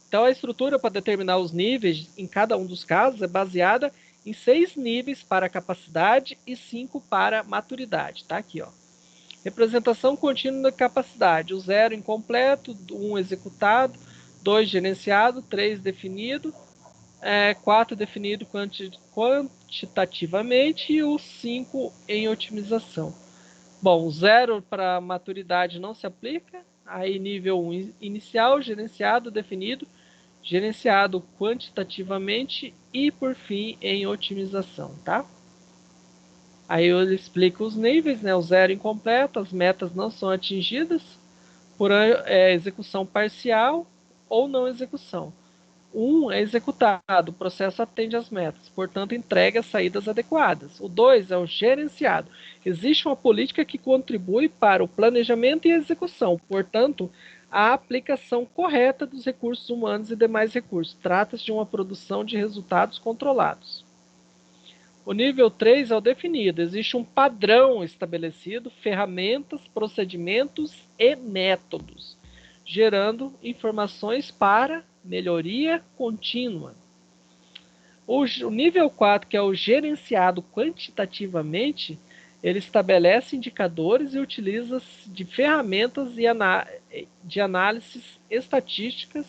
Então, a estrutura para determinar os níveis em cada um dos casos é baseada em 6 níveis para capacidade e 5 para maturidade. Tá aqui, ó. Representação contínua da capacidade: o 0 incompleto, 1 executado, 2 gerenciado, 3 definido, 4 definido quantitativamente e o 5 em otimização. Bom, o 0 para maturidade não se aplica. Aí nível 1 inicial, gerenciado, definido, gerenciado quantitativamente e, por fim, em otimização, tá? Aí eu explico os níveis, né? O 0 incompleto, as metas não são atingidas por execução parcial ou não execução. 1 é executado, o processo atende às metas, portanto, entrega saídas adequadas. O 2 é o gerenciado. Existe uma política que contribui para o planejamento e execução, portanto, a aplicação correta dos recursos humanos e demais recursos. Trata-se de uma produção de resultados controlados. O nível 3 é o definido. Existe um padrão estabelecido, ferramentas, procedimentos e métodos, gerando informações para melhoria contínua. O nível 4, que é o gerenciado quantitativamente, ele estabelece indicadores e utiliza de ferramentas de análises estatísticas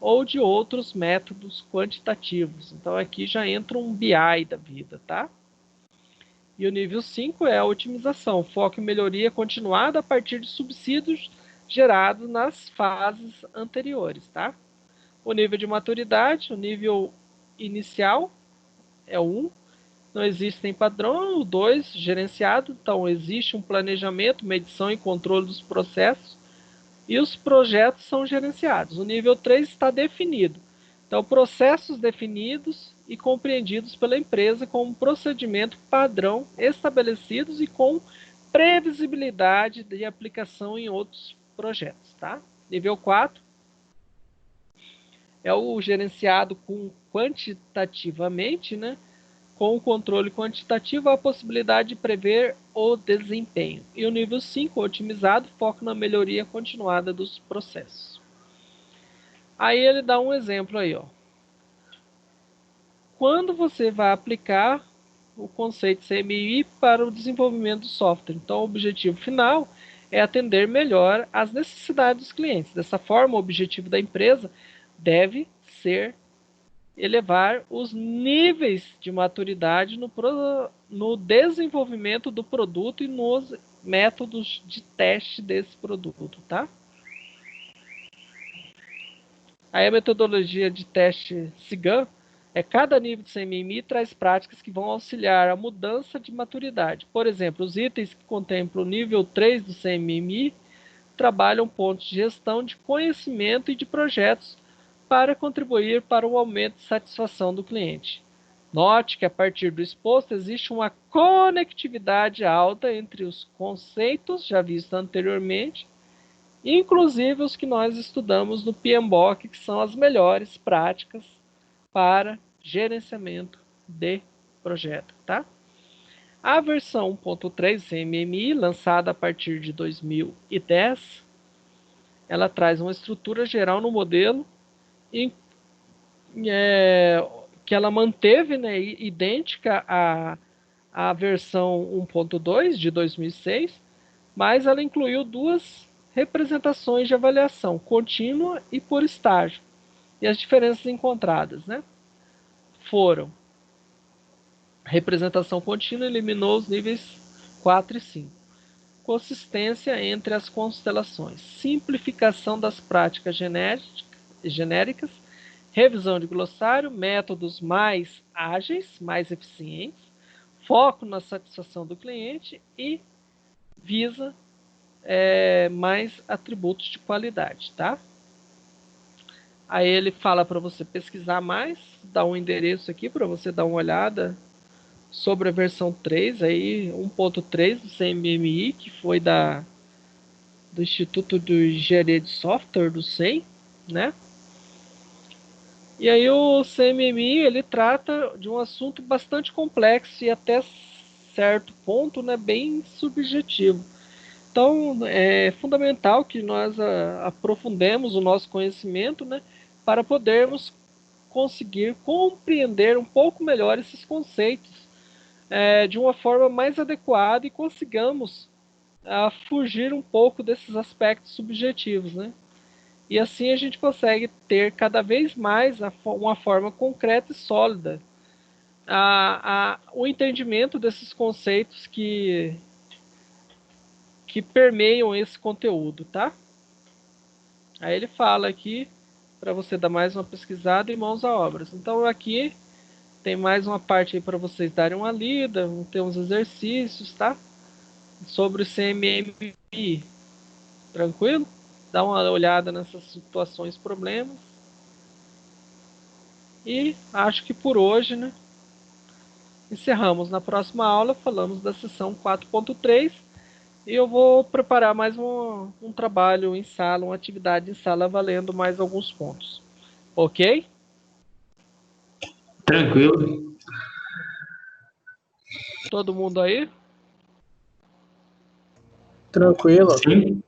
ou de outros métodos quantitativos. Então aqui já entra um BI da vida, tá? E o nível 5 é a otimização, foco em melhoria continuada a partir de subsídios gerados nas fases anteriores, tá? O nível de maturidade, o nível inicial é o 1, não existem padrão. O 2, gerenciado, então existe um planejamento, medição e controle dos processos e os projetos são gerenciados. O nível 3 está definido, então processos definidos e compreendidos pela empresa como procedimento padrão estabelecidos e com previsibilidade de aplicação em outros projetos, tá? Nível 4 é o gerenciado quantitativamente, né? Com o controle quantitativo, há a possibilidade de prever o desempenho. E o nível 5, otimizado, foca na melhoria continuada dos processos. Aí ele dá um exemplo aí, ó. Quando você vai aplicar o conceito CMI para o desenvolvimento do software. Então, o objetivo final é atender melhor às necessidades dos clientes. Dessa forma, o objetivo da empresa deve ser elevar os níveis de maturidade no desenvolvimento do produto e nos métodos de teste desse produto, tá? Aí a metodologia de teste SIGAM é cada nível de CMMI traz práticas que vão auxiliar a mudança de maturidade. Por exemplo, os itens que contemplam o nível 3 do CMMI trabalham pontos de gestão de conhecimento e de projetos para contribuir para o aumento de satisfação do cliente. Note que a partir do exposto existe uma conectividade alta entre os conceitos já vistos anteriormente, inclusive os que nós estudamos no PMBOK, que são as melhores práticas para gerenciamento de projeto, tá? A versão 1.3 CMMI, lançada a partir de 2010, ela traz uma estrutura geral no modelo que ela manteve, né, idêntica à versão 1.2 de 2006, mas ela incluiu duas representações de avaliação, contínua e por estágio. E as diferenças encontradas, né, foram: representação contínua eliminou os níveis 4 e 5. Consistência entre as constelações. Simplificação das práticas genéricas. Revisão de glossário. Métodos mais ágeis, mais eficientes. Foco na satisfação do cliente e visa mais atributos de qualidade, tá? Aí ele fala para você pesquisar mais, dá um endereço aqui para você dar uma olhada sobre a versão 3, aí 1.3 do CMMI, que foi do Instituto de Engenharia de Software, do SEM, né? E aí o CMMI, ele trata de um assunto bastante complexo e até certo ponto, né, bem subjetivo. Então, é fundamental que nós aprofundemos o nosso conhecimento, né, para podermos conseguir compreender um pouco melhor esses conceitos de uma forma mais adequada e consigamos fugir um pouco desses aspectos subjetivos, né? E assim a gente consegue ter cada vez mais uma forma concreta e sólida o entendimento desses conceitos que permeiam esse conteúdo, tá? Aí ele fala aqui para você dar mais uma pesquisada e mãos à obra. Então aqui tem mais uma parte aí para vocês darem uma lida, vão ter uns exercícios, tá? Sobre o CMMI. Tranquilo? Dá uma olhada nessas situações, problemas. E acho que por hoje, né, encerramos. Na próxima aula falamos da sessão 4.3 e eu vou preparar mais um trabalho em sala, uma atividade em sala valendo mais alguns pontos. Ok? Tranquilo. Todo mundo aí? Tranquilo. Sim.